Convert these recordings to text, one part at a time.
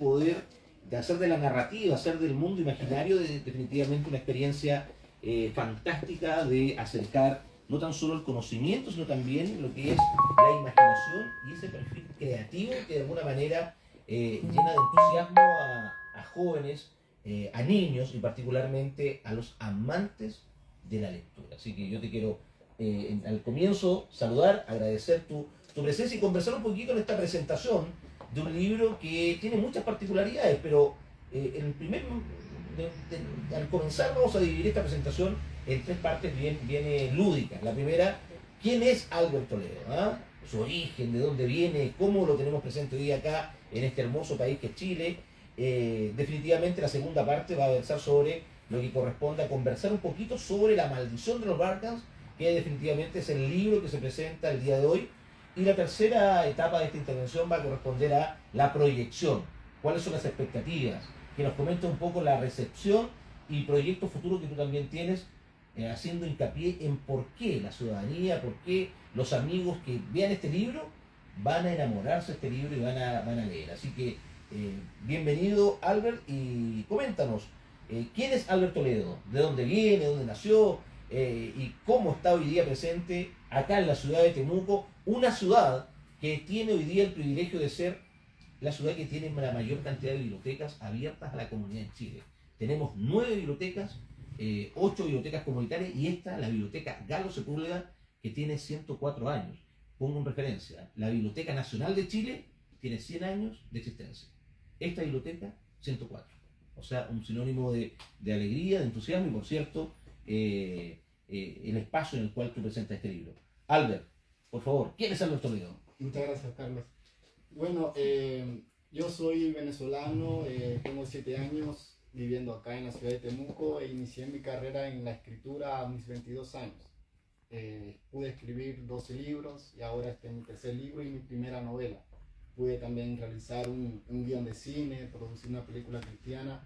poder, de hacer de la narrativa, hacer del mundo imaginario definitivamente una experiencia fantástica de acercar no tan solo el conocimiento, sino también lo que es la imaginación y ese perfil creativo que de alguna manera llena de entusiasmo a jóvenes, a niños y particularmente a los amantes de la lectura. Así que yo te quiero al comienzo saludar, agradecer tu presencia y conversar un poquito en esta presentación de un libro que tiene muchas particularidades, pero al comenzar vamos a dividir esta presentación en tres partes bien lúdicas. La primera, ¿quién es Albert Toledo? ¿Ah? Su origen, de dónde viene, cómo lo tenemos presente hoy acá en este hermoso país que es Chile. Definitivamente la segunda parte va a versar sobre lo que corresponde a conversar un poquito sobre La maldición de los Barkans, que definitivamente es el libro que se presenta el día de hoy. Y la tercera etapa de esta intervención va a corresponder a la proyección. ¿Cuáles son las expectativas? Que nos comenta un poco la recepción y proyectos futuros que tú también tienes, haciendo hincapié en por qué la ciudadanía, por qué los amigos que vean este libro van a enamorarse de este libro y van a leer. Así que bienvenido, Albert, y coméntanos, ¿quién es Albert Toledo? ¿De dónde viene? ¿Dónde nació? Y cómo está hoy día presente acá en la ciudad de Temuco, una ciudad que tiene hoy día el privilegio de ser la ciudad que tiene la mayor cantidad de bibliotecas abiertas a la comunidad en Chile. Tenemos 9 bibliotecas, 8 bibliotecas comunitarias y esta, la biblioteca Galo Sepúlveda, que tiene 104 años. Pongo en referencia, la Biblioteca Nacional de Chile tiene 100 años de existencia. Esta biblioteca, 104. O sea, un sinónimo de alegría, de entusiasmo y, por cierto, el espacio en el cual tú presentas este libro. Albert, por favor, ¿quién es Albert Toledo? Muchas gracias, Carlos. Bueno, yo soy venezolano, tengo 7 años viviendo acá en la ciudad de Temuco e inicié mi carrera en la escritura a mis 22 años. Pude escribir 12 libros y ahora este es mi tercer libro y mi primera novela. Pude también realizar un guión de cine, producir una película cristiana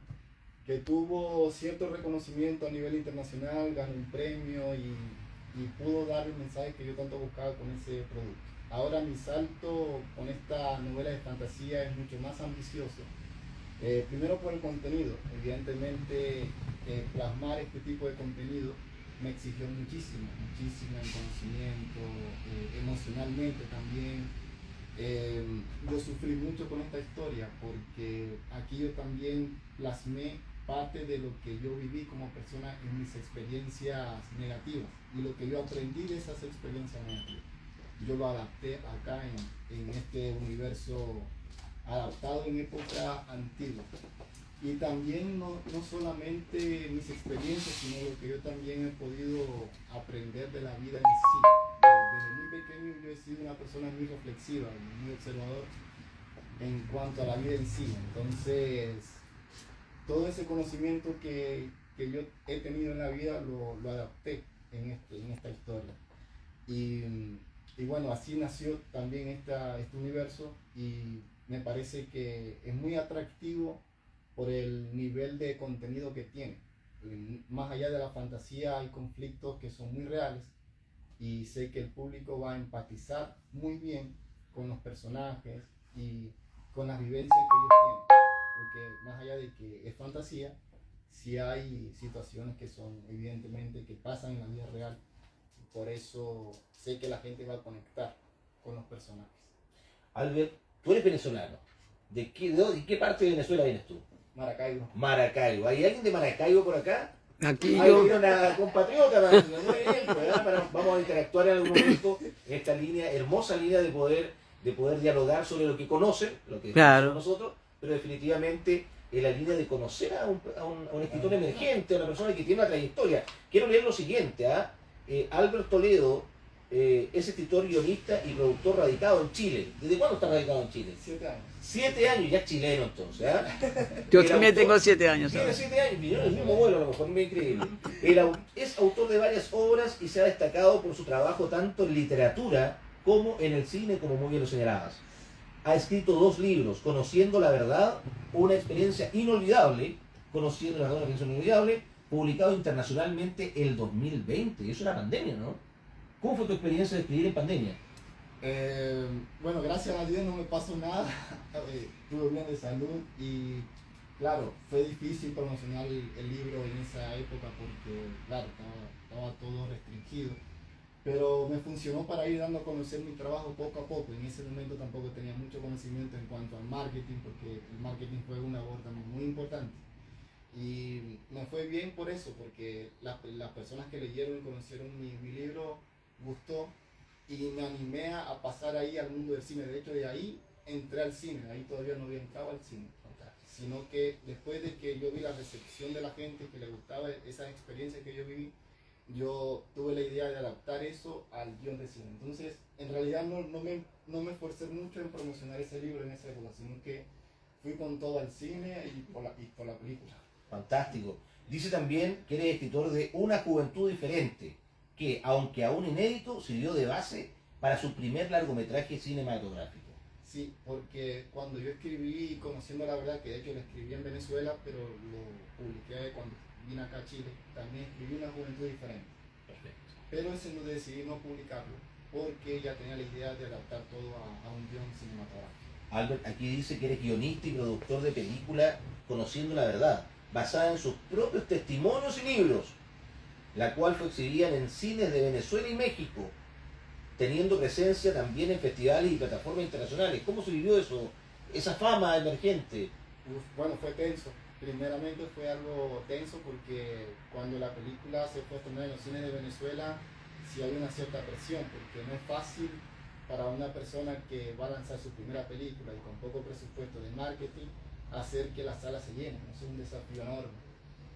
que tuvo cierto reconocimiento a nivel internacional, ganó un premio y pudo dar el mensaje que yo tanto buscaba con ese producto. Ahora mi salto con esta novela de fantasía es mucho más ambicioso. Primero por el contenido. Evidentemente plasmar este tipo de contenido me exigió muchísimo en conocimiento, emocionalmente también. Yo sufrí mucho con esta historia porque aquí yo también plasmé parte de lo que yo viví como persona en mis experiencias negativas y lo que yo aprendí de esas experiencias negativas. Yo lo adapté acá en este universo adaptado en época antigua. Y también no solamente mis experiencias, sino lo que yo también he podido aprender de la vida en sí. Desde muy pequeño yo he sido una persona muy reflexiva, muy observador en cuanto a la vida en sí. Entonces, todo ese conocimiento que yo he tenido en la vida lo adapté en esta historia. Y bueno, así nació también este universo y me parece que es muy atractivo por el nivel de contenido que tiene. Más allá de la fantasía hay conflictos que son muy reales y sé que el público va a empatizar muy bien con los personajes y con las vivencias que ellos tienen. Porque más allá de que es fantasía, sí hay situaciones que son evidentemente que pasan en la vida real. Por eso sé que la gente va a conectar con los personajes. Albert, tú eres venezolano. ¿De qué parte de Venezuela vienes tú? Maracaibo. Maracaibo. ¿Hay alguien de Maracaibo por acá? Aquí Hay yo. una compatriota. Muy bien, pues, vamos a interactuar en algún momento en esta línea, hermosa línea de poder dialogar sobre lo que conocen, lo que Claro. nosotros, pero definitivamente en la línea de conocer a un escritor emergente, a una persona que tiene una trayectoria. Quiero leer lo siguiente, Albert Toledo es escritor, guionista y productor radicado en Chile. ¿Desde cuándo está radicado en Chile? 7 años. 7 años, ya es chileno entonces. Yo El también autor- tengo 7 años. Tiene ¿sabes? 7 años, vivió en el mismo vuelo a lo mejor, muy increíble. Es autor de varias obras y se ha destacado por su trabajo tanto en literatura como en el cine, como muy bien lo señalabas. Ha escrito 2 libros, Conociendo la Verdad, una experiencia inolvidable, Conociendo la Verdad, una experiencia inolvidable, publicado internacionalmente el 2020. Y eso era pandemia, ¿no? ¿Cómo fue tu experiencia de escribir en pandemia? Bueno, gracias a Dios no me pasó nada. Estuve bien de salud y claro, fue difícil promocionar el libro en esa época porque, claro, estaba todo restringido. Pero me funcionó para ir dando a conocer mi trabajo poco a poco. En ese momento tampoco tenía mucho conocimiento en cuanto al marketing, porque el marketing fue una labor también muy importante. Y me fue bien por eso, porque las personas que leyeron y conocieron mi libro gustó y me animé a pasar ahí al mundo del cine. De hecho, de ahí entré al cine, ahí todavía no había entrado al cine, sino que después de que yo vi la recepción de la gente, que le gustaba esa experiencia que yo viví, yo tuve la idea de adaptar eso al guión de cine. Entonces, en realidad no me esforcé mucho en promocionar ese libro en esa época, sino que fui con todo al cine y por la película. Fantástico. Dice también que eres escritor de Una juventud diferente, que, aunque aún inédito, sirvió de base para su primer largometraje cinematográfico. Sí, porque cuando yo escribí Conociendo la Verdad, que de hecho lo escribí en Venezuela, pero lo publiqué cuando vine acá a Chile, también escribí Una juventud diferente. Perfecto. Pero ese no decidí no publicarlo, porque ya tenía la idea de adaptar todo a un guión cinematográfico. Albert, aquí dice que eres guionista y productor de película Conociendo la Verdad, basada en sus propios testimonios y libros, la cual fue exhibida en cines de Venezuela y México, teniendo presencia también en festivales y plataformas internacionales. ¿Cómo se vivió eso? Esa fama emergente. Bueno, fue tenso. Primeramente fue algo tenso porque cuando la película se fue a estrenar en los cines de Venezuela, sí hay una cierta presión, porque no es fácil para una persona que va a lanzar su primera película y con poco presupuesto de marketing, hacer que las salas se llenen. Eso es un desafío enorme.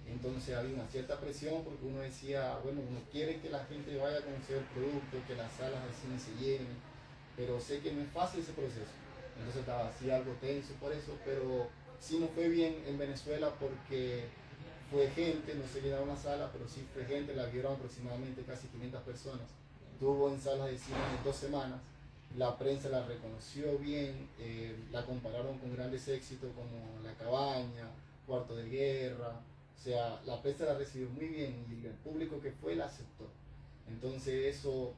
Entonces había una cierta presión porque uno decía, bueno, uno quiere que la gente vaya a conocer el producto, que las salas de cine se llenen, pero sé que no es fácil ese proceso. Entonces estaba así algo tenso por eso, pero sí nos fue bien en Venezuela porque fue gente, no se llenaba una sala, pero sí fue gente, la vieron aproximadamente casi 500 personas. Estuvo en salas de cine 2 semanas, la prensa la reconoció bien, la compararon con grandes éxitos como La Cabaña, Cuarto de Guerra. O sea, la prensa la recibió muy bien y el público que fue la aceptó. Entonces eso,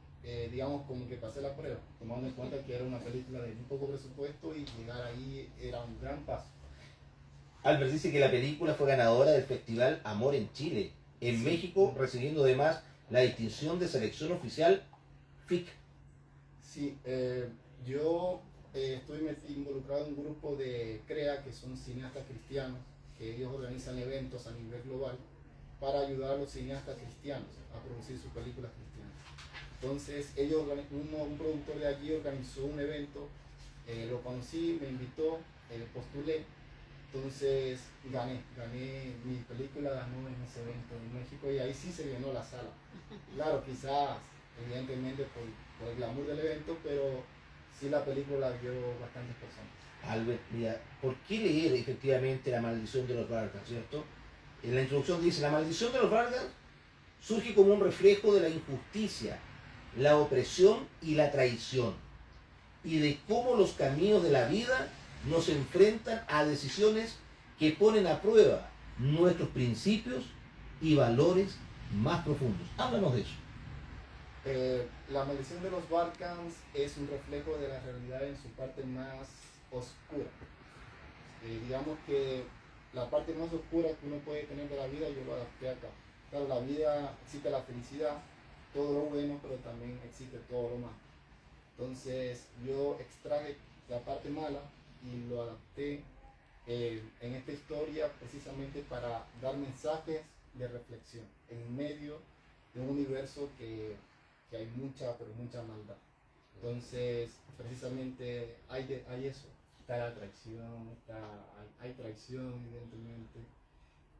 digamos, como que pasé la prueba, tomando en cuenta que era una película de muy poco presupuesto y llegar ahí era un gran paso. Albert dice que la película fue ganadora del Festival Amor en Chile, en Sí. México, recibiendo además la distinción de selección oficial FIC. Sí, yo estoy involucrado en un grupo de CREA, que son cineastas cristianos, que ellos organizan eventos a nivel global para ayudar a los cineastas cristianos a producir sus películas cristianas. Entonces, un productor de allí organizó un evento, lo conocí, me invitó, postulé, entonces mi película ganó en ese evento en México y ahí sí se llenó la sala. Claro, quizás, evidentemente por el glamour del evento, pero sí la película vio bastantes personas. Albert, mira, ¿por qué leer efectivamente La maldición de los Vargas, cierto? En la introducción dice, la maldición de los Vargas surge como un reflejo de la injusticia, la opresión y la traición, y de cómo los caminos de la vida nos enfrentan a decisiones que ponen a prueba nuestros principios y valores más profundos. Háblanos de eso. La maldición de los Balkans es un reflejo de la realidad en su parte más oscura. Digamos que la parte más oscura que uno puede tener de la vida yo lo adapté acá. Claro, la vida existe la felicidad, todo lo bueno, pero también existe todo lo malo. Entonces yo extraje la parte mala y lo adapté en esta historia precisamente para dar mensajes de reflexión en medio de un universo que hay mucha, pero mucha maldad. Entonces, precisamente hay eso. Está la traición, hay traición evidentemente,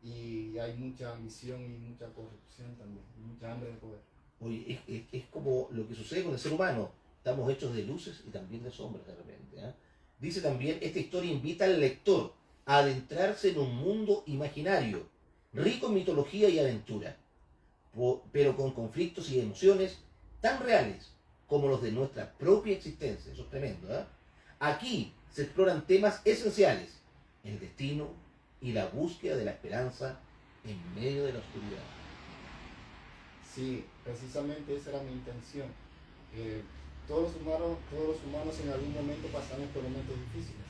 y hay mucha ambición y mucha corrupción también, y mucha hambre de poder. Oye, es como lo que sucede con el ser humano. Estamos hechos de luces y también de sombras de repente. ¿Eh? Dice también, esta historia invita al lector a adentrarse en un mundo imaginario, rico en mitología y aventura, pero con conflictos y emociones tan reales como los de nuestra propia existencia. Eso es tremendo. ¿Eh? Aquí se exploran temas esenciales, el destino y la búsqueda de la esperanza en medio de la oscuridad. Sí, precisamente esa era mi intención. todos los humanos en algún momento pasamos por momentos difíciles.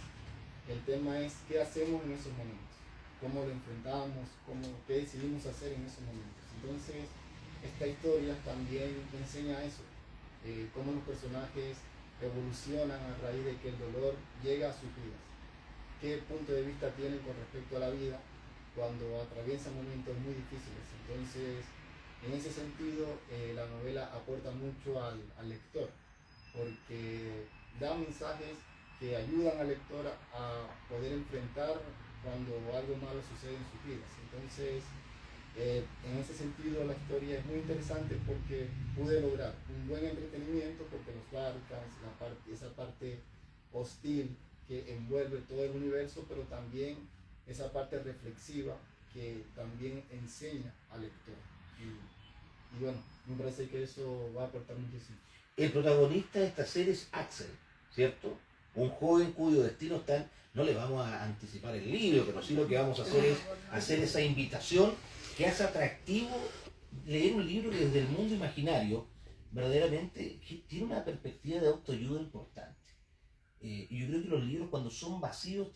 El tema es qué hacemos en esos momentos, cómo lo enfrentamos, qué decidimos hacer en esos momentos. Entonces, esta historia también enseña eso, cómo los personajes evolucionan a raíz de que el dolor llega a sus vidas, qué punto de vista tienen con respecto a la vida cuando atraviesan momentos muy difíciles. Entonces, en ese sentido, la novela aporta mucho al lector, porque da mensajes que ayudan al lector a poder enfrentar cuando algo malo sucede en sus vidas. Entonces, en ese sentido, la historia es muy interesante porque pude lograr un buen entretenimiento, porque los barcas, esa parte hostil que envuelve todo el universo, pero también esa parte reflexiva que también enseña al lector. Y bueno, me parece que eso va a aportar muchísimo. El protagonista de esta serie es Axel, ¿cierto? Un joven cuyo destino está... No le vamos a anticipar el libro, pero sí lo que vamos a hacer es hacer esa invitación que hace atractivo leer un libro que desde el mundo imaginario verdaderamente tiene una perspectiva de autoayuda importante. Y yo creo que los libros cuando son vacíos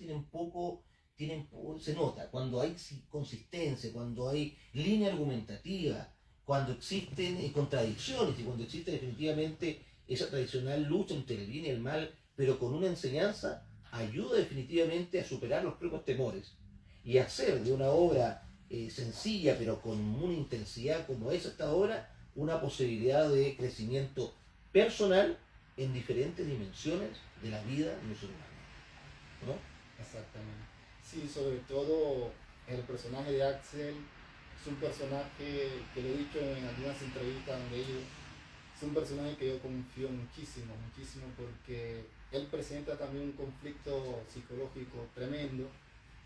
se nota, cuando hay consistencia, cuando hay línea argumentativa, cuando existen contradicciones y cuando existe definitivamente esa tradicional lucha entre el bien y el mal, pero con una enseñanza, ayuda definitivamente a superar los propios temores y hacer de una obra sencilla pero con una intensidad como es esta obra, una posibilidad de crecimiento personal en diferentes dimensiones de la vida de un ser humano, ¿no? Exactamente. Sí, sobre todo el personaje de Axel es un personaje que lo he dicho en algunas entrevistas donde he ido, es un personaje que yo confío muchísimo, muchísimo, porque él presenta también un conflicto psicológico tremendo,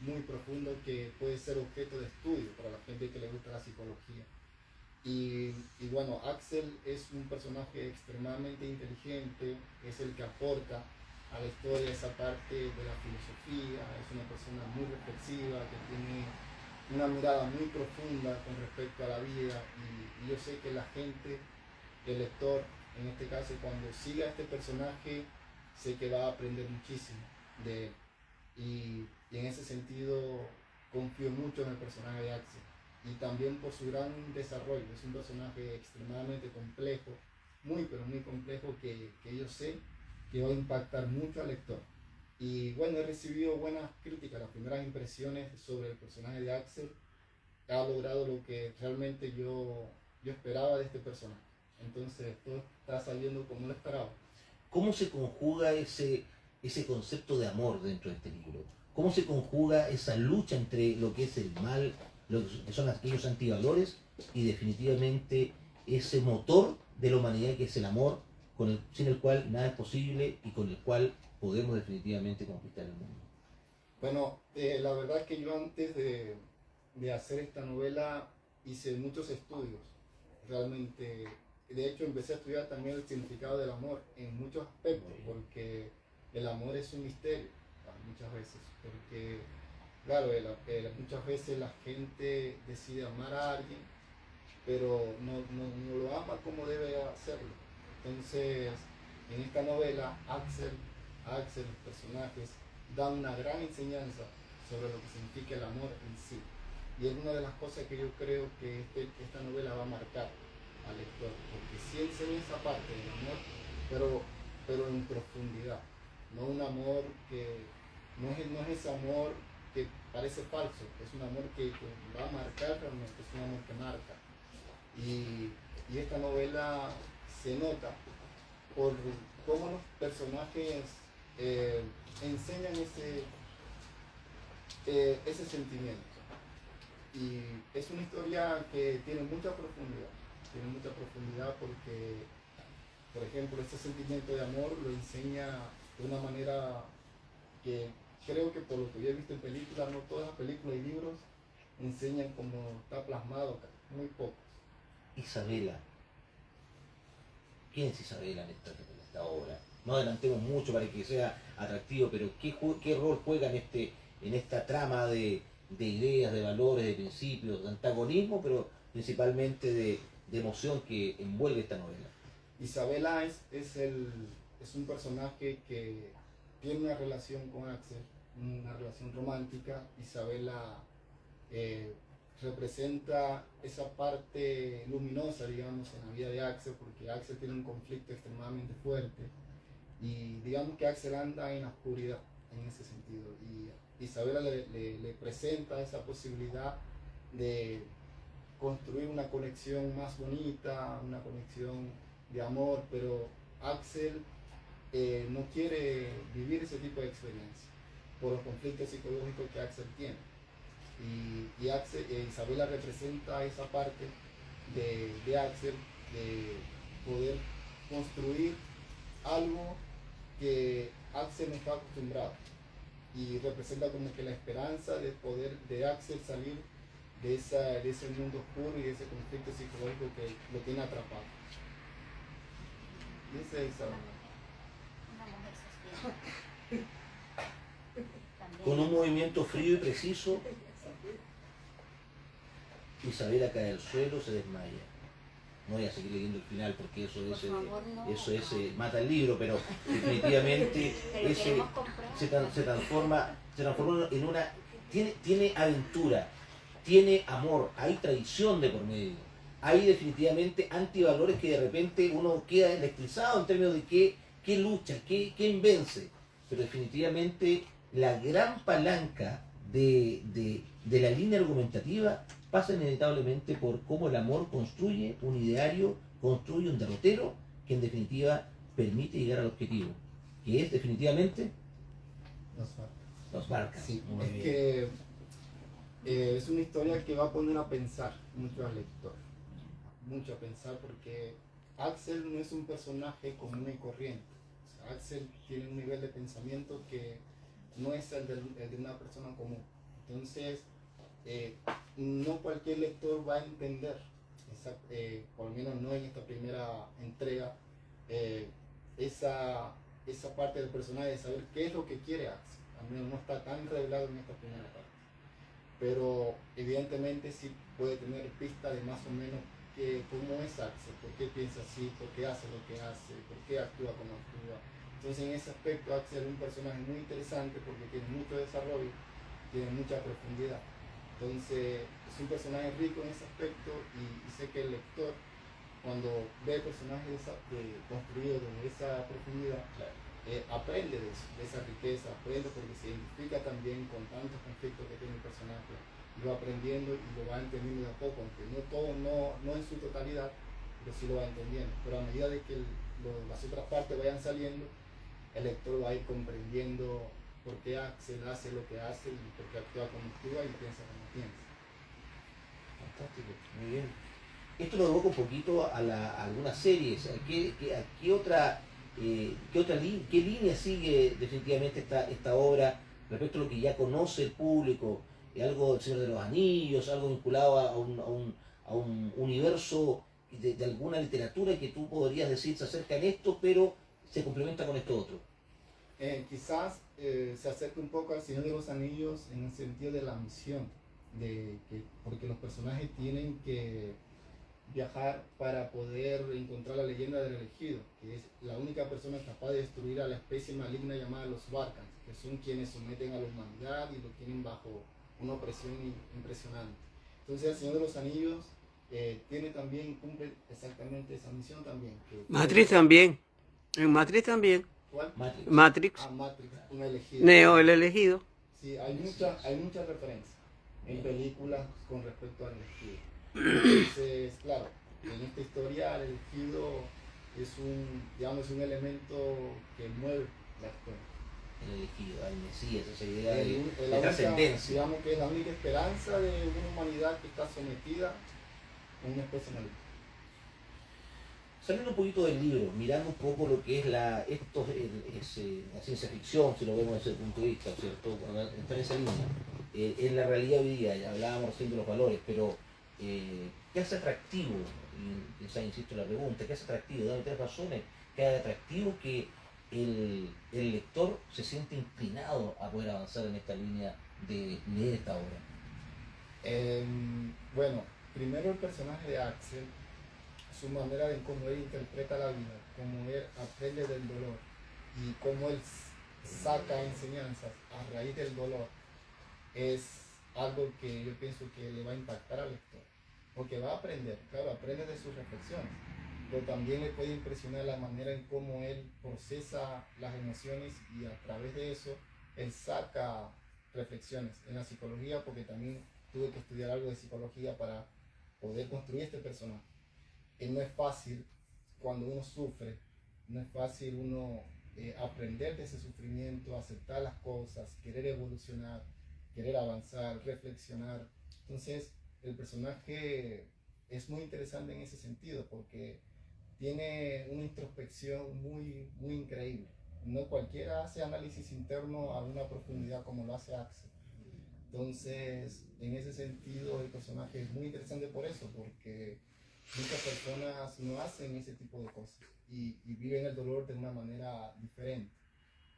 muy profundo, que puede ser objeto de estudio para la gente que le gusta la psicología. Y bueno, Axel es un personaje extremadamente inteligente, es el que aporta a la historia esa parte de la filosofía, es una persona muy reflexiva, que tiene una mirada muy profunda con respecto a la vida, y yo sé que la gente, el lector, en este caso, cuando siga a este personaje, sé que va a aprender muchísimo de él. Y en ese sentido confío mucho en el personaje de Axel. Y también por su gran desarrollo, es un personaje extremadamente complejo, muy pero muy complejo, que yo sé que va a impactar mucho al lector. Y bueno, he recibido buenas críticas, las primeras impresiones sobre el personaje de Axel ha logrado lo que realmente yo esperaba de este personaje. Entonces todo está saliendo como lo esperaba. ¿Cómo se conjuga ese concepto de amor dentro de este libro? ¿Cómo se conjuga esa lucha entre lo que es el mal, lo que son aquellos antivalores y definitivamente ese motor de la humanidad que es el amor, sin el cual nada es posible y con el cual podemos definitivamente conquistar el mundo? Bueno, la verdad es que yo antes de hacer esta novela hice muchos estudios, realmente. De hecho, empecé a estudiar también el significado del amor en muchos aspectos, porque el amor es un misterio muchas veces, porque claro, muchas veces la gente decide amar a alguien, pero no lo ama como debe hacerlo. Entonces, en esta novela, Axel, los personajes, dan una gran enseñanza sobre lo que significa el amor en sí. Y es una de las cosas que yo creo que esta novela va a marcar al lector, porque sí enseña esa parte del amor, pero en profundidad, no un amor que no es ese amor que parece falso, es un amor que va a marcar realmente, es un amor que marca. Y esta novela se nota por cómo los personajes enseñan ese sentimiento. Y es una historia que tiene mucha profundidad porque, por ejemplo, este sentimiento de amor lo enseña de una manera que creo que por lo que yo he visto en películas, no todas las películas y libros enseñan como está plasmado acá, muy pocos. Isabela. ¿Quién es Isabela en esta obra? No adelantemos mucho para que sea atractivo, pero ¿qué rol juega en esta trama de ideas, de valores, de principios, de antagonismo, pero principalmente de emoción que envuelve esta novela? Isabela es un personaje que tiene una relación con Axel, una relación romántica. Isabela representa esa parte luminosa, digamos, en la vida de Axel, porque Axel tiene un conflicto extremadamente fuerte y digamos que Axel anda en la oscuridad en ese sentido, y Isabela le presenta esa posibilidad de construir una conexión más bonita, una conexión de amor, pero Axel no quiere vivir ese tipo de experiencia por los conflictos psicológicos que Axel tiene. Y Isabela representa esa parte de Axel, de poder construir algo que Axel no está acostumbrado, y representa como que la esperanza de poder de Axel salir de ese mundo oscuro y de ese conflicto psicológico que lo tiene atrapado. Y esa es Isabela. Una mujer suspira. Con un movimiento frío y preciso, Isabela cae al suelo, se desmaya. No voy a seguir leyendo el final porque eso es, Por favor, no. mata el libro, pero definitivamente Pero ese queremos comprar. se transforma en una... Tiene aventura, tiene amor, hay traición de por medio. Hay definitivamente antivalores que de repente uno queda electrizado en términos de qué lucha, quién vence. Pero definitivamente la gran palanca de la línea argumentativa pasa inevitablemente por cómo el amor construye un ideario, construye un derrotero que en definitiva permite llegar al objetivo, que es definitivamente los barcas. Sí, Muy es bien. que es una historia que va a poner a pensar mucho al lector, mucho a pensar, porque Axel no es un personaje común y corriente. O sea, Axel tiene un nivel de pensamiento que no es el de una persona común. Entonces, no cualquier lector va a entender, por lo menos no en esta primera entrega, esa parte del personaje de saber qué es lo que quiere Axel. Al menos no está tan revelado en esta primera parte. Pero evidentemente sí puede tener pista de más o menos cómo es Axel, por qué piensa así, por qué hace lo que hace, por qué actúa como actúa. Entonces en ese aspecto Axel es un personaje muy interesante porque tiene mucho desarrollo, tiene mucha profundidad. Entonces es un personaje rico en ese aspecto, y sé que el lector, cuando ve personajes construidos desde esa profundidad, aprende de eso, de esa riqueza, aprende porque se identifica también con tantos conflictos que tiene el personaje, y va aprendiendo y lo va entendiendo de a poco, aunque no todo, no en su totalidad, pero sí lo va entendiendo. Pero a medida de que las otras partes vayan saliendo, el lector va a ir comprendiendo por qué Axel hace lo que hace y por qué actúa como actúa y piensa como piensa. Fantástico, muy bien. Esto lo evoca un poquito a algunas series. ¿A qué otra qué línea sigue definitivamente esta obra respecto a lo que ya conoce el público? Algo del Señor de los Anillos, algo vinculado a un universo de alguna literatura que tú podrías decir se acerca en esto, pero se complementa con esto otro. Quizás se acerca un poco al Señor de los Anillos en el sentido de la misión, porque los personajes tienen que viajar para poder encontrar la leyenda del elegido, que es la única persona capaz de destruir a la especie maligna llamada los Varkans, que son quienes someten a la humanidad y lo tienen bajo una opresión impresionante. Entonces el Señor de los Anillos cumple exactamente esa misión también. Matrix también. En Matrix también. ¿Cuál? Matrix. Matrix, un elegido. Neo, el elegido. Sí, hay muchas referencias en películas con respecto al elegido. Entonces, claro, en esta historia el elegido es un elemento que mueve la historia. El elegido, el Mesías, esa idea Es de trascendencia. Digamos que es la única esperanza de una humanidad que está sometida a una especie maligna. Saliendo un poquito del libro, mirando un poco lo que es la ciencia ficción, si lo vemos desde ese punto de vista, ¿cierto? Está en esa línea. En la realidad hoy día, ya hablábamos recién de los valores, pero ¿qué hace atractivo? Y esa, insisto en la pregunta, ¿qué hace atractivo? Dame tres razones. ¿Qué hace atractivo que el lector se siente inclinado a poder avanzar en esta línea de leer esta obra? Bueno, primero el personaje de Axel su manera de cómo él interpreta la vida, cómo él aprende del dolor y cómo él saca enseñanzas a raíz del dolor, es algo que yo pienso que le va a impactar al lector, porque va a aprender, claro, aprende de sus reflexiones, pero también le puede impresionar la manera en cómo él procesa las emociones y a través de eso él saca reflexiones en la psicología, porque también tuve que estudiar algo de psicología para poder construir este personaje. Y no es fácil cuando uno sufre, no es fácil uno aprender de ese sufrimiento, aceptar las cosas, querer evolucionar, querer avanzar, reflexionar. Entonces el personaje es muy interesante en ese sentido porque tiene una introspección muy, muy increíble. No cualquiera hace análisis interno a una profundidad como lo hace Axel. Entonces, en ese sentido, el personaje es muy interesante por eso, porque muchas personas no hacen ese tipo de cosas y viven el dolor de una manera diferente.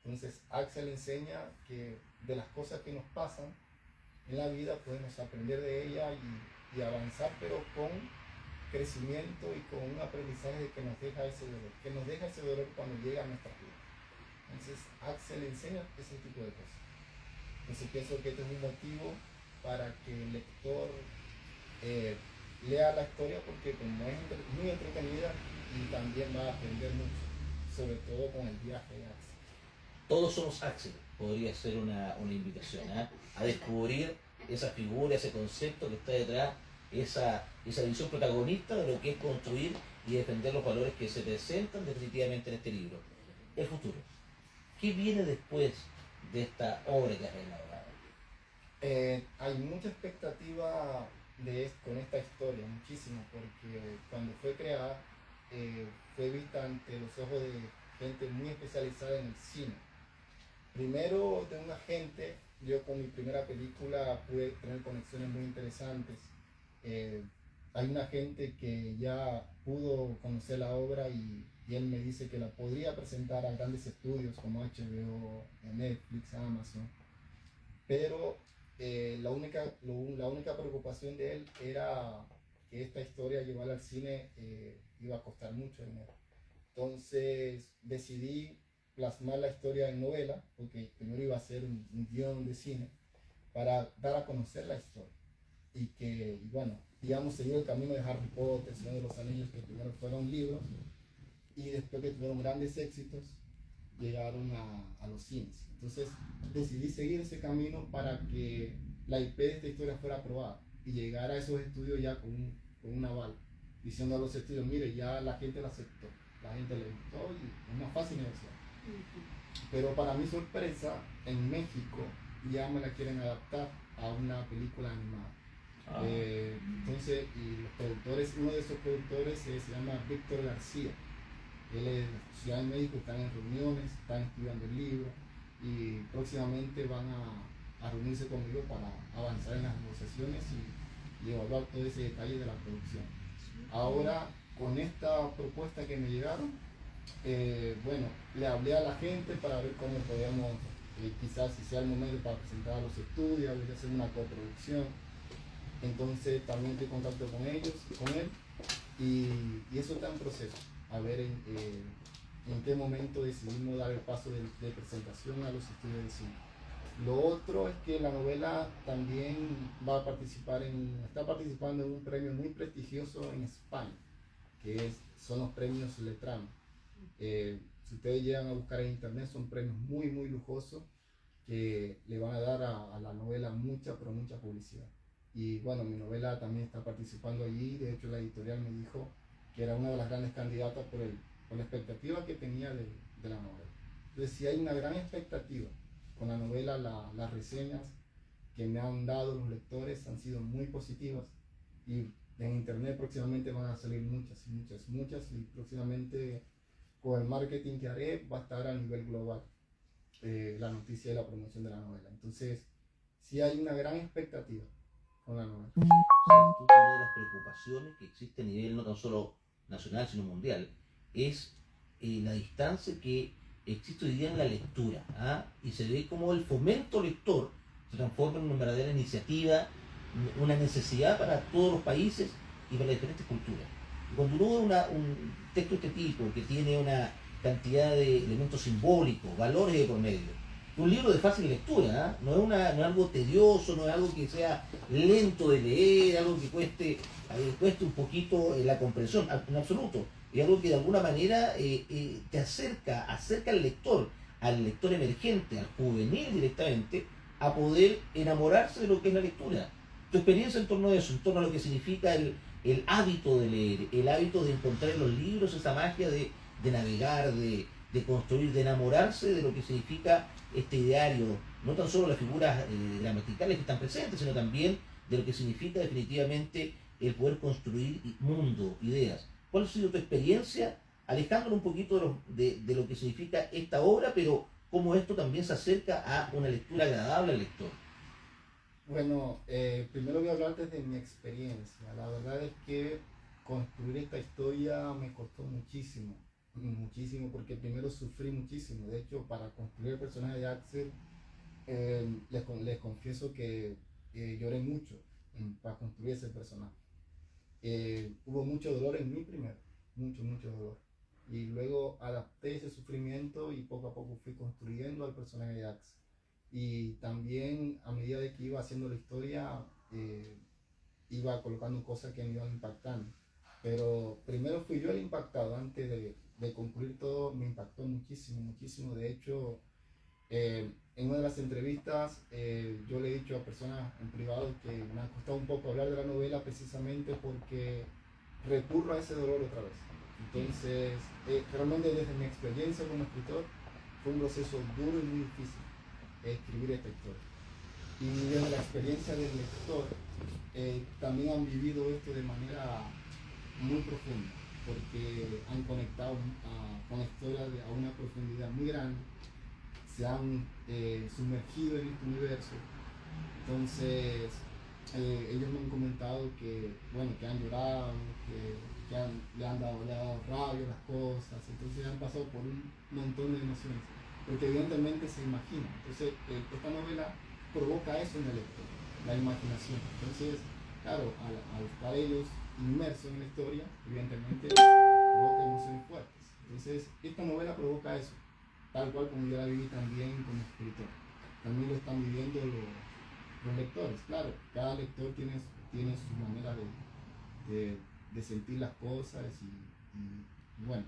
Entonces, Axel enseña que de las cosas que nos pasan en la vida podemos aprender de ella y avanzar, pero con crecimiento y con un aprendizaje de que nos deja ese dolor cuando llega a nuestra vida. Entonces, Axel enseña ese tipo de cosas. Entonces, pienso que este es un motivo para que el lector lea la historia, porque como es muy entretenida y también va a aprender mucho, sobre todo con el viaje de Axel. Todos somos Axel, podría ser una invitación a descubrir esa figura, ese concepto que está detrás, esa visión protagonista de lo que es construir y defender los valores que se presentan definitivamente en este libro. El futuro. ¿Qué viene después de esta obra que has elaborado? Hay mucha expectativa con esta historia, muchísimo, porque cuando fue creada fue vista ante los ojos de gente muy especializada en el cine. Primero, de un agente, yo con mi primera película pude tener conexiones muy interesantes. Hay un agente que ya pudo conocer la obra y él me dice que la podría presentar a grandes estudios como HBO, Netflix, Amazon, pero la única preocupación de él era que esta historia, llevarla al cine, iba a costar mucho dinero. Entonces decidí plasmar la historia en novela, porque primero iba a ser un guión de cine, para dar a conocer la historia. Y bueno, digamos, seguir el camino de Harry Potter, Señor de los Anillos, que primero fueron libros, y después que tuvieron grandes éxitos, llegaron a los cines. Entonces decidí seguir ese camino para que la IP de esta historia fuera aprobada y llegar a esos estudios ya con un aval, diciendo a los estudios, mire, ya la gente la aceptó, la gente le gustó y es más fácil negociar. Pero para mi sorpresa, en México ya me la quieren adaptar a una película animada. Entonces, y los productores, uno de esos productores se llama Víctor García. Él es de Ciudad de México, están en reuniones, están estudiando el libro y próximamente van a reunirse conmigo para avanzar en las negociaciones y evaluar todo ese detalle de la producción. Ahora, con esta propuesta que me llegaron, bueno, le hablé a la gente para ver cómo podíamos, quizás si sea el momento para presentar a los estudios, hacer una coproducción. Entonces también estoy en contacto con ellos, con él, y eso está en proceso. A ver en qué momento decidimos dar el paso de presentación a los estudios de cine. Lo otro es que la novela también está participando en un premio muy prestigioso en España, que son los premios Letrán. Si ustedes llegan a buscar en internet, son premios muy, muy lujosos que le van a dar a la novela mucha, pero mucha publicidad. Y bueno, mi novela también está participando allí. De hecho, la editorial me dijo que era una de las grandes candidatas por la expectativa que tenía de la novela. Entonces, sí hay una gran expectativa con la novela. Las reseñas que me han dado los lectores han sido muy positivas, y en internet próximamente van a salir muchas, y próximamente con el marketing que haré va a estar a nivel global la noticia y la promoción de la novela. Entonces, sí hay una gran expectativa con la novela. Una de las preocupaciones que existe a nivel no tan solo nacional sino mundial es la distancia que existe hoy día en la lectura, y se ve como el fomento lector se transforma en una verdadera iniciativa, una necesidad para todos los países y para las diferentes culturas. Y cuando uno ve un texto de este tipo, que tiene una cantidad de elementos simbólicos, valores de por medio, un libro de fácil lectura, ¿ah? No es algo tedioso, no es algo que sea lento de leer, algo que cueste un poquito la comprensión, en absoluto. Es algo que de alguna manera te acerca al lector emergente, al juvenil directamente, a poder enamorarse de lo que es la lectura. Tu experiencia en torno a eso, en torno a lo que significa el hábito de leer, el hábito de encontrar en los libros esa magia de navegar, de construir, de enamorarse de lo que significa este ideario, no tan solo las figuras gramaticales que están presentes, sino también de lo que significa definitivamente el poder construir mundo, ideas. ¿Cuál ha sido tu experiencia, alejándonos un poquito de lo que significa esta obra, pero cómo esto también se acerca a una lectura agradable al lector? Bueno, primero voy a hablar desde mi experiencia. La verdad es que construir esta historia me costó muchísimo, muchísimo, porque primero sufrí muchísimo. De hecho, para construir el personaje de Axel, les confieso que lloré mucho para construir ese personaje. Hubo mucho dolor en mí primero, mucho, mucho dolor. Y luego adapté ese sufrimiento y poco a poco fui construyendo al personaje de Axel. Y también a medida de que iba haciendo la historia, iba colocando cosas que me iban impactando. Pero primero fui yo el impactado, antes de concluir todo, me impactó muchísimo, muchísimo. De hecho, en una de las entrevistas yo le he dicho a personas en privado que me ha costado un poco hablar de la novela precisamente porque recurro a ese dolor otra vez. Entonces, realmente desde mi experiencia como escritor, fue un proceso duro y muy difícil escribir esta historia. Y desde la experiencia del lector, también han vivido esto de manera muy profunda, porque han conectado con la historia a una profundidad muy grande, se han sumergido en este universo. Entonces, ellos me han comentado que, bueno, que han llorado, le han dado rabia a las cosas, entonces han pasado por un montón de emociones, porque evidentemente se imagina. Entonces, esta novela provoca eso en el lector, la imaginación. Entonces, claro, al estar ellos inmersos en la historia, evidentemente provoca emociones fuertes. Entonces, esta novela provoca eso, tal cual como yo la viví también como escritor. También lo están viviendo los lectores, claro. Cada lector tiene su manera de sentir las cosas y bueno,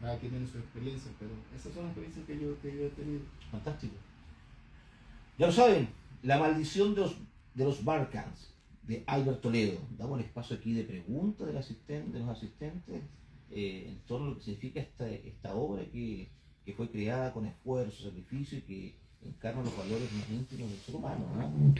cada quien tiene su experiencia, pero esas son las experiencias que yo he tenido. Fantástico. Ya lo saben, La maldición de los Barkhans, de Albert Toledo. Damos el espacio aquí de preguntas de los asistentes en torno a lo que significa esta obra que fue creada con esfuerzo, sacrificio y que encarna los valores más íntimos del ser humano, ¿no?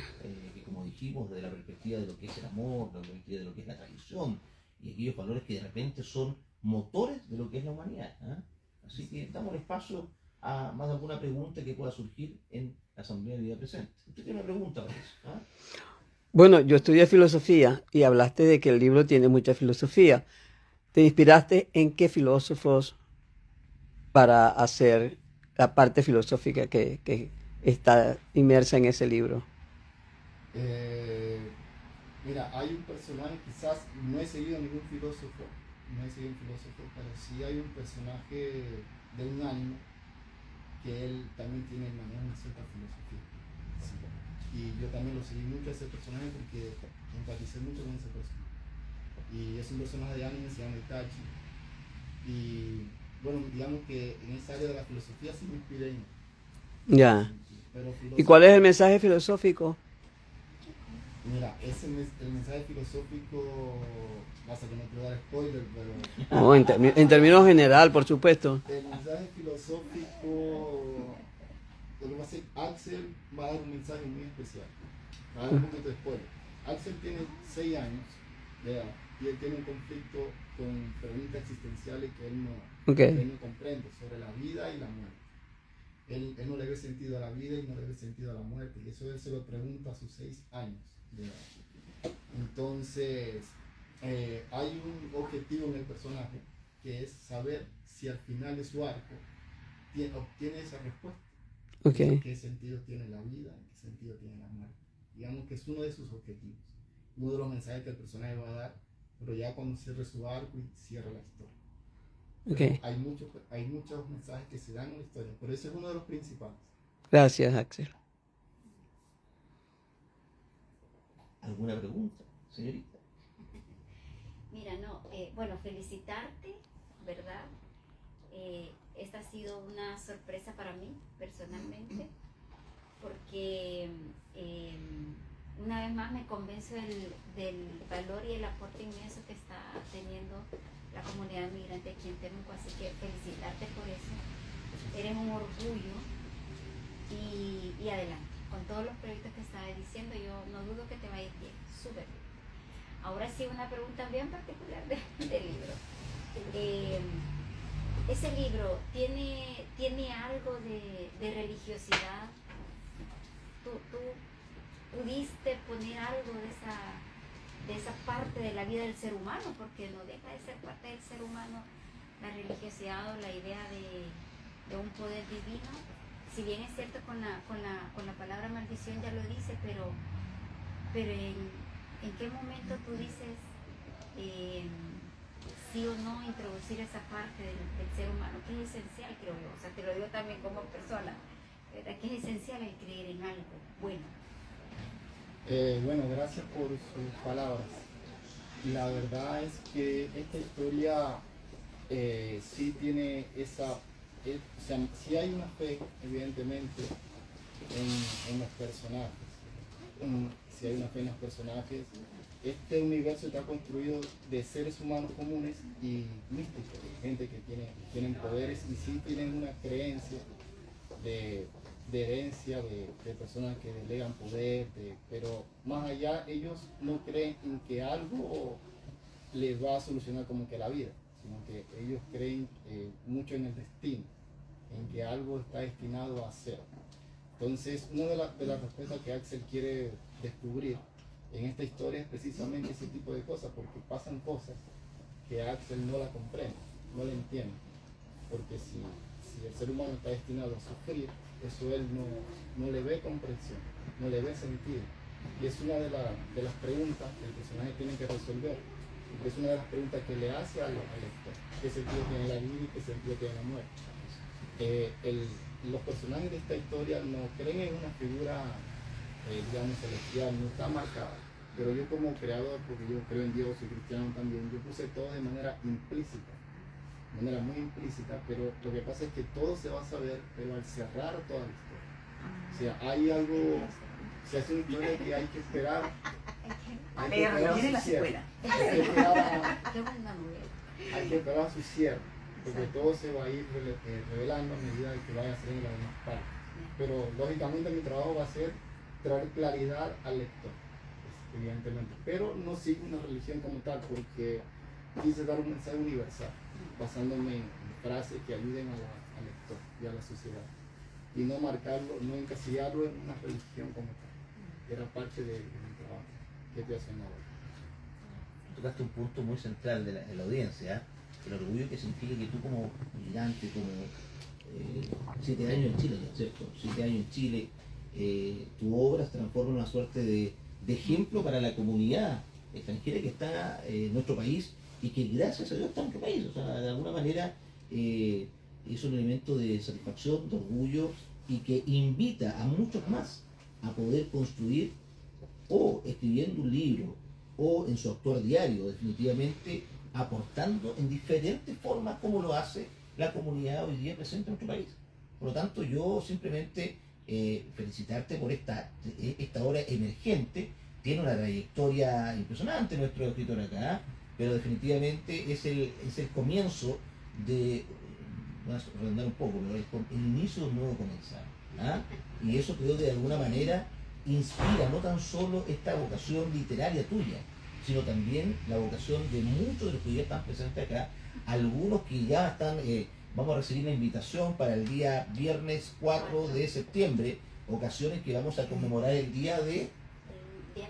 Que como dijimos, desde la perspectiva de lo que es el amor, de la perspectiva de lo que es la tradición y aquellos valores que de repente son motores de lo que es la humanidad, ¿eh? Así que damos el espacio a más de alguna pregunta que pueda surgir en la Asamblea de Vida Presente. ¿Usted tiene una pregunta para eso? ¿Ah? Bueno, yo estudié filosofía y hablaste de que el libro tiene mucha filosofía. ¿Te inspiraste en qué filósofos para hacer la parte filosófica que está inmersa en ese libro? Mira, hay un personaje, quizás no he seguido ningún filósofo, pero sí hay un personaje de un anime que él también maneja una cierta filosofía. Sí. Y yo también lo seguí mucho a ese personaje porque empaticé mucho con ese personaje. Y es un personaje de anime, se llama Itachi. Y bueno, digamos que en esa área de la filosofía sí me inspiré en él. Ya. Pero ¿Y cuál es el mensaje filosófico? Mira, el mensaje filosófico, pasa que no quiero dar spoiler, pero... No, en términos general, por supuesto. El mensaje filosófico, lo que va a hacer Axel va a dar un mensaje muy especial. Va a dar un poquito de spoiler. Axel tiene 6 años de edad y él tiene un conflicto con preguntas existenciales que él no comprende sobre la vida y la muerte. Él no le ve sentido a la vida y no le ve sentido a la muerte, y eso él se lo pregunta a sus 6 años de edad. Entonces, hay un objetivo en el personaje que es saber si al final de su arco obtiene esa respuesta. Okay. ¿Qué sentido tiene la vida? ¿Qué sentido tiene la muerte? Digamos que es uno de sus objetivos. Uno de los mensajes que el personaje va a dar pero ya cuando cierre su arco y cierra la historia. Ok, Hay muchos mensajes que se dan en la historia, pero ese es uno de los principales. gracias, Axel. ¿Alguna pregunta, señorita? Mira, no, bueno, felicitarte, ¿verdad? Esta ha sido una sorpresa para mí, personalmente, porque una vez más me convenzo del valor y el aporte inmenso que está teniendo la comunidad migrante aquí en Temuco, así que felicitarte por eso. Eres un orgullo y adelante. Con todos los proyectos que estaba diciendo, yo no dudo que te va a ir bien, súper bien. Ahora sí, una pregunta bien particular del libro. ¿Ese libro tiene algo de religiosidad? ¿Tú pudiste poner algo de esa parte de la vida del ser humano? Porque no deja de ser parte del ser humano la religiosidad o la idea de un poder divino. Si bien es cierto con la palabra maldición ya lo dice, pero ¿en qué momento tú dices sí o no introducir esa parte del ser humano, que es esencial, creo yo? O sea, te lo digo también como persona, ¿verdad? Que es esencial el creer en algo bueno. Bueno, gracias por sus palabras. La verdad es que esta historia sí tiene esa, o sea, sí hay una fe, evidentemente, en los personajes. Si hay una fe en los personajes. Este universo está construido de seres humanos comunes y místicos, gente que tienen poderes y sí tienen una creencia de herencia, de personas que delegan poder, pero más allá ellos no creen en que algo les va a solucionar como que la vida, sino que ellos creen mucho en el destino, en que algo está destinado a ser. Entonces, una de las respuestas que Axel quiere descubrir en esta historia es precisamente ese tipo de cosas, porque pasan cosas que Axel no la comprende, no la entiende, porque si el ser humano está destinado a sufrir, eso él no le ve comprensión, no le ve sentido. Y es una de las preguntas que el personaje tiene que resolver, porque es una de las preguntas que le hace al lector: ¿qué sentido tiene la vida y qué sentido tiene la muerte? Los personajes de esta historia no creen en una figura, digamos, celestial, no está marcada. Pero yo como creador, porque yo creo en Dios, soy cristiano también, yo puse todo de manera implícita, de manera muy implícita, pero lo que pasa es que todo se va a saber, pero al cerrar toda la historia. O sea, hay algo, se hace una historia que hay que esperar. Hay que esperar a su cierre. Hay que esperar a su cierre, porque todo se va a ir revelando a medida que vaya saliendo las demás partes. Pero lógicamente mi trabajo va a ser traer claridad al lector, evidentemente, pero no sigo una religión como tal, porque quise dar un mensaje universal, basándome en frases que ayuden al lector y a la sociedad, y no marcarlo, no encasillarlo en una religión como tal. Era parte de mi trabajo que estoy haciendo ahora. Tocaste un punto muy central de la audiencia, ¿eh? El orgullo que significa que tú como migrante, como 7 años en Chile, ¿no es cierto? 7 años en Chile, tu obra se transforma en una suerte de ejemplo para la comunidad extranjera que está en nuestro país y que gracias a Dios está en nuestro país. O sea, de alguna manera es un elemento de satisfacción, de orgullo y que invita a muchos más a poder construir o escribiendo un libro o en su actuar diario, definitivamente aportando en diferentes formas como lo hace la comunidad hoy día presente en nuestro país. Por lo tanto, yo simplemente felicitarte por esta obra emergente. Tiene una trayectoria impresionante nuestro escritor acá, pero definitivamente es el comienzo de, voy a redundar un poco, pero es el inicio de un nuevo comenzar. ¿Ah? Y eso creo que de alguna manera inspira no tan solo esta vocación literaria tuya, sino también la vocación de muchos de los que ya están presentes acá, algunos que ya están, vamos a recibir la invitación para el día viernes 4 de septiembre, ocasiones que vamos a conmemorar el Día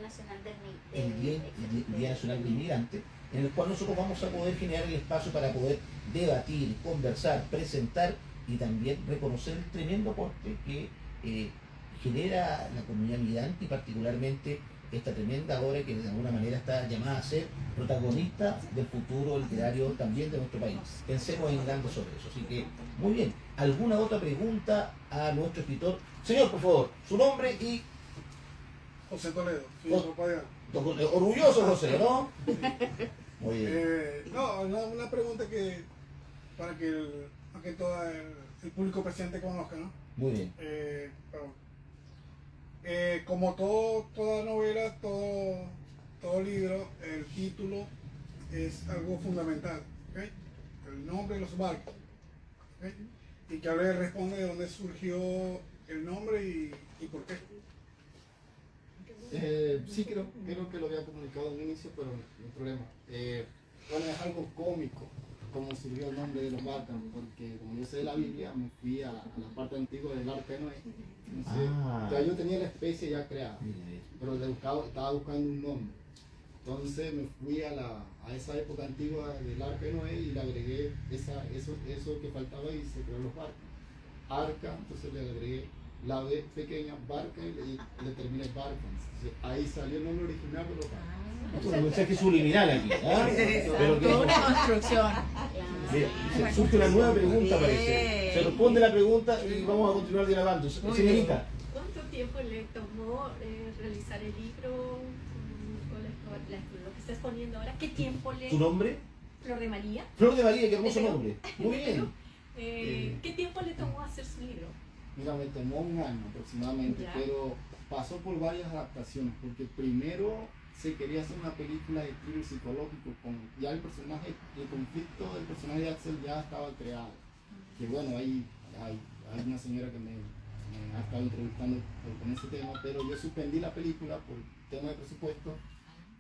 Nacional del Inmigrante, en el cual nosotros vamos a poder generar el espacio para poder debatir, conversar, presentar y también reconocer el tremendo aporte que genera la comunidad migrante y particularmente esta tremenda obra que de alguna manera está llamada a ser protagonista del futuro literario también de nuestro país. Pensemos en grande sobre eso. Así que, muy bien. ¿Alguna otra pregunta a nuestro escritor? Señor, por favor, su nombre y... José Toledo, soy Jos- de Popayán. Orgulloso, José, ¿no? Muy bien. No, una pregunta que para que más que todo el público presente conozca, ¿no? Muy bien. Como toda novela, todo libro, el título es algo fundamental, ¿ok? El nombre de los barcos, ¿ok? Y que ahora responde de dónde surgió el nombre y por qué. Sí, creo que lo había comunicado en un inicio, pero no hay problema. Bueno, es algo cómico, como surgió el nombre de los barcos, porque como yo sé de la Biblia, me fui a la parte antigua del arca de Noé. Entonces, ya yo tenía la especie ya creada, pero estaba buscando un nombre. Entonces me fui a esa época antigua del arca de Noé y le agregué eso que faltaba y se creó los barcos. Arca, entonces le agregué la B pequeña, barca, y le terminé barca. Entonces, ahí salió el nombre original de los barcos. Un mensaje subliminal aquí. ¿Ah? Pero que- Toda una construcción. Mira, surge una nueva pregunta, parece. Se responde la pregunta y vamos a continuar dialogando. Señorita, ¿Cuánto tiempo le tomó realizar el libro con lo que está exponiendo ahora? ¿Qué tiempo le... ¿tu nombre? Flor de María. Flor de María, qué hermoso nombre. Muy bien. ¿Qué tiempo le tomó hacer su libro? Mira, me tomó un año aproximadamente, Ya. pero pasó por varias adaptaciones, porque primero se quería hacer una película de thriller psicológico, ya el conflicto del personaje de Axel ya estaba creado. Que bueno, hay una señora que me ha estado entrevistando con ese tema, pero yo suspendí la película por tema de presupuesto,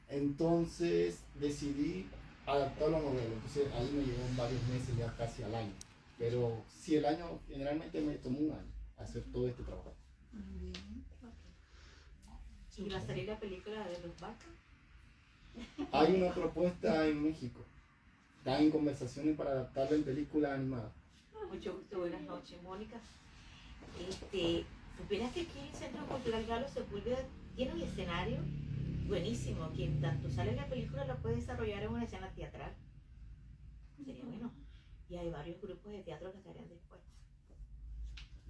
entonces decidí adaptar la novela, entonces ahí me llevó varios meses, ya casi al año, pero sí, el año generalmente me tomó un año hacer todo este trabajo. ¿Y va a salir la película de los barcos? Hay una propuesta en México, están en conversaciones para adaptarla en película animada. Mucho gusto, buenas noches, Mónica. Supieras que aquí el Centro Cultural Galo Sepúlveda tiene un escenario buenísimo, que en tanto sale la película lo puede desarrollar en una escena teatral. Sería bueno. Y hay varios grupos de teatro que estarían dispuestos.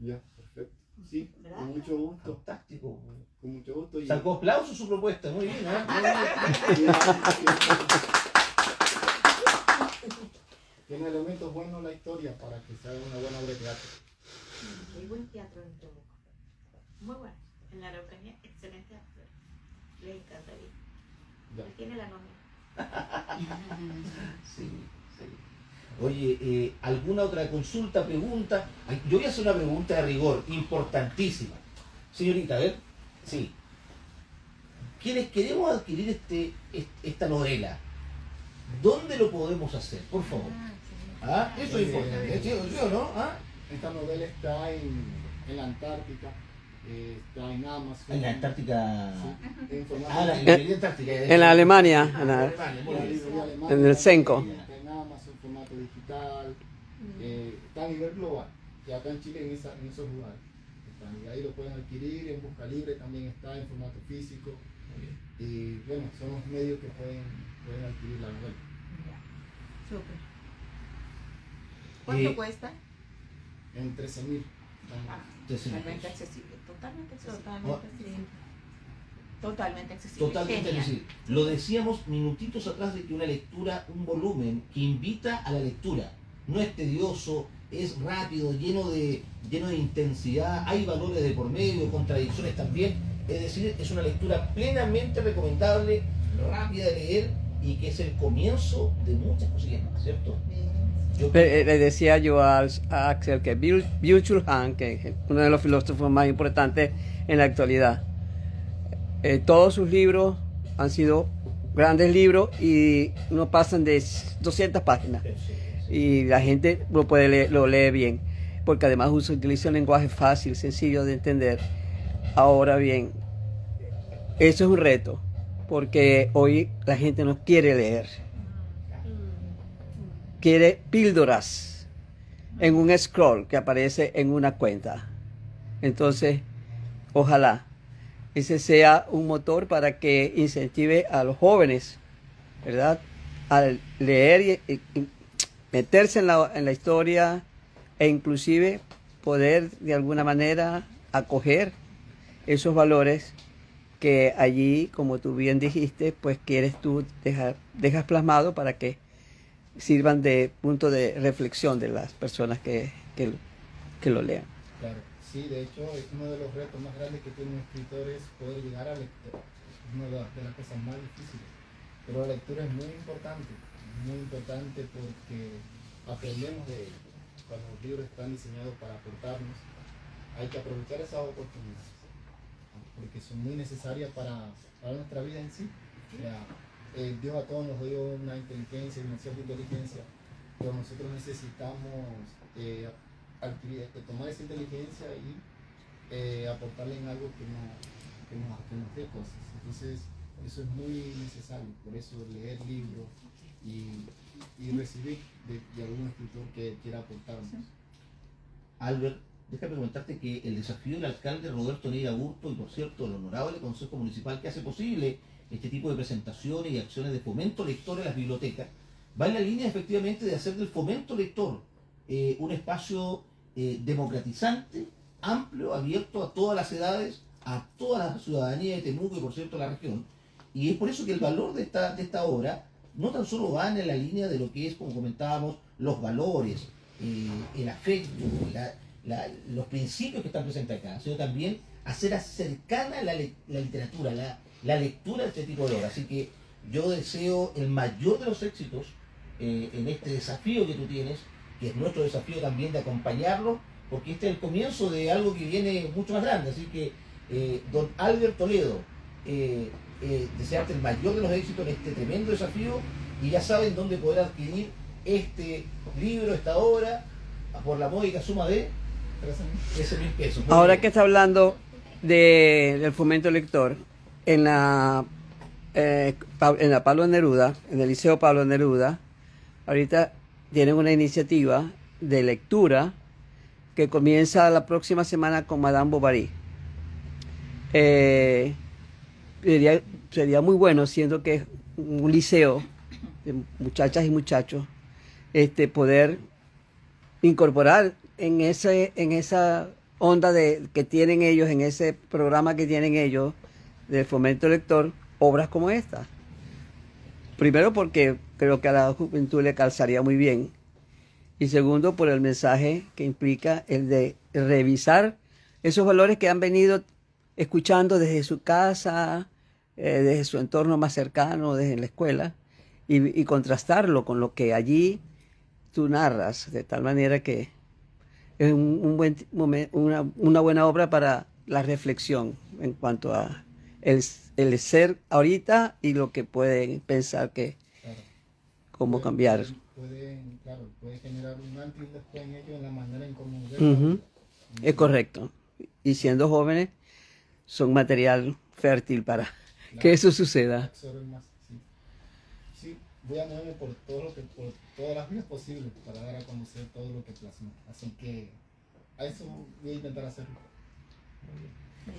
Ya, perfecto. Sí, ¿Verdad? con mucho gusto, Fantástico. con mucho gusto. Sacó aplausos su propuesta. Muy bien, ¿eh? Muy bien. Tiene elementos buenos la historia para que sea una buena obra de teatro. Hay buen teatro en Temuco. Muy bueno. En la Araucanía, excelente actor. Le encantaría. Ya. Él tiene la nómina. Sí, sí. Oye, ¿alguna otra consulta, pregunta? Ay, yo voy a hacer una pregunta de rigor, importantísima. Señorita, a ver, sí. Quienes queremos adquirir esta novela, ¿dónde lo podemos hacer? Por favor. ¿Ah? Eso es importante. ¿Sí o no? ¿Ah? Esta novela está en la Antártica, está en Amazon. En la Antártica. Sí, en formato Ah, la digital. librería Antártica. En la Alemania, Ah, en la- Alemania, muy La bien. librería alemana, En el Senco. Está en Amazon, formato digital, está a nivel global, y acá en Chile en esos lugares. Están, y ahí lo pueden adquirir, en Busca Libre también está en formato físico. Y bueno, son los medios que pueden adquirir la novela. Súper. ¿Cuánto Eh, cuesta? En 13.000. Totalmente accesible. Totalmente accesible. Totalmente accesible. Totalmente Genial. accesible. Lo decíamos minutitos atrás de que una lectura, un volumen que invita a la lectura. No es tedioso, es rápido, lleno de intensidad, hay valores de por medio, contradicciones también. Es decir, es una lectura plenamente recomendable, rápida de leer y que es el comienzo de muchas cosillas más, ¿cierto? Yo- Le decía yo a Axel que Byung-Chul Han, que es uno de los filósofos más importantes en la actualidad, todos sus libros han sido grandes libros y no pasan de 200 páginas. Y la gente lo lee bien, porque además utiliza un lenguaje fácil, sencillo de entender. Ahora bien, eso es un reto, porque hoy la gente no quiere leer. Quiere píldoras en un scroll que aparece en una cuenta. Entonces, ojalá ese sea un motor para que incentive a los jóvenes, ¿verdad? Al leer y meterse en la historia e inclusive poder de alguna manera acoger esos valores que allí, como tú bien dijiste, pues quieres tú dejas plasmado para que sirvan de punto de reflexión de las personas que lo lean. Claro, sí, de hecho, es uno de los retos más grandes que tiene un escritor es poder llegar al lector. Es una de las cosas más difíciles. Pero la lectura es muy importante porque aprendemos de ello. Cuando los libros están diseñados para aportarnos, hay que aprovechar esas oportunidades, porque son muy necesarias para nuestra vida en sí. O sea, Dios a todos nos dio una inteligencia, una cierta inteligencia, pero nosotros necesitamos tomar esa inteligencia y aportarle en algo que nos dé cosas. Entonces, eso es muy necesario. Por eso leer libros y recibir de algún escritor que quiera aportarnos. Albert, déjame comentarte que el desafío del alcalde Roberto Neira Burto y, por cierto, el honorable Consejo Municipal que hace posible este tipo de presentaciones y acciones de fomento lector en las bibliotecas, va en la línea efectivamente de hacer del fomento lector un espacio democratizante, amplio, abierto a todas las edades, a toda la ciudadanía de Temuco y, por cierto, la región. Y es por eso que el valor de esta obra no tan solo va en la línea de lo que es, como comentábamos, los valores, el afecto, los principios que están presentes acá, sino también hacer cercana la literatura, la lectura de este tipo de obras. Así que yo deseo el mayor de los éxitos en este desafío que tú tienes, que es nuestro desafío también de acompañarlo, porque este es el comienzo de algo que viene mucho más grande. Así que, don Albert Toledo, desearte el mayor de los éxitos en este tremendo desafío, y ya saben dónde poder adquirir este libro, esta obra, por la módica suma de 13.000 pesos. Muy Ahora bien. que está hablando del fomento lector, en la Pablo Neruda, en el Liceo Pablo Neruda, ahorita tienen una iniciativa de lectura que comienza la próxima semana con Madame Bovary. Sería muy bueno, siendo que es un liceo de muchachas y muchachos, poder incorporar en esa onda que tienen ellos, en ese programa que tienen ellos del fomento lector, obras como esta. Primero porque creo que a la juventud le calzaría muy bien, y segundo por el mensaje que implica el de revisar esos valores que han venido escuchando desde su casa, desde su entorno más cercano, desde la escuela, y contrastarlo con lo que allí tú narras, de tal manera que es un buen una buena obra para la reflexión en cuanto a el ser ahorita y lo que pueden pensar que Claro. cómo cambiar. Puede generar un antes y un después en ellos, en la manera en cómo ven. Ujú. Es correcto. Y siendo jóvenes, son material fértil para que eso suceda. Absorben más, sí. Sí, voy a moverme por todas las vías posibles para dar a conocer todo lo que plasma. Así que a eso voy a intentar hacerlo.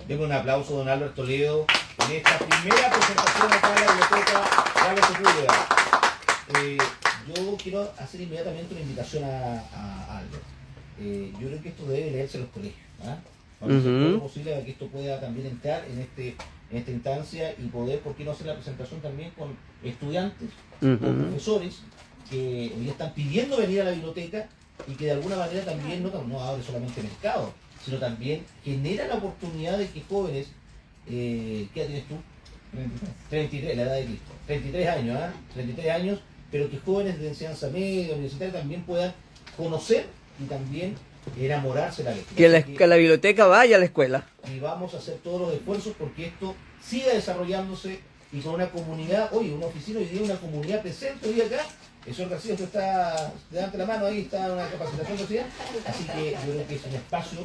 Denle un aplauso a don Albert Toledo en esta primera presentación acá en la biblioteca Carlos Sepúlveda. Yo quiero hacer inmediatamente una invitación a Albert. Yo creo que esto debe leerse en los colegios. Vamos a hacer todo lo posible para que esto pueda también entrar en esta instancia y poder, ¿por qué no hacer la presentación también con estudiantes, con profesores que hoy están pidiendo venir a la biblioteca y que de alguna manera también no abre solamente mercado, sino también genera la oportunidad de que jóvenes, ¿qué edad tienes tú? 33, la edad de Cristo. 33 años, 33 años, pero que jóvenes de enseñanza media, universitaria también puedan conocer y también enamorarse de la lectura. Que la biblioteca vaya a la escuela. Y vamos a hacer todos los esfuerzos porque esto siga desarrollándose y con una comunidad, oye, una oficina hoy día, una comunidad presente hoy acá. El señor García, usted está, levante la mano, ahí está una capacitación social. Así que yo creo que es un espacio,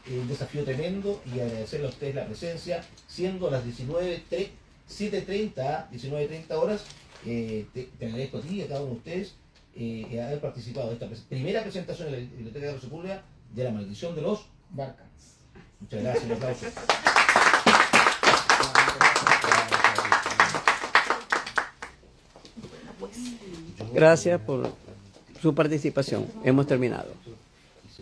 un desafío tremendo, y agradecerle a ustedes la presencia, siendo las 7:30, 19:30 horas. Te agradezco a ti y a cada uno de ustedes haber participado de esta primera presentación en la Biblioteca de Carlos Sepúlveda de La Maldición de los Barcas. Muchas gracias, un aplauso. Gracias por su participación. Hemos terminado.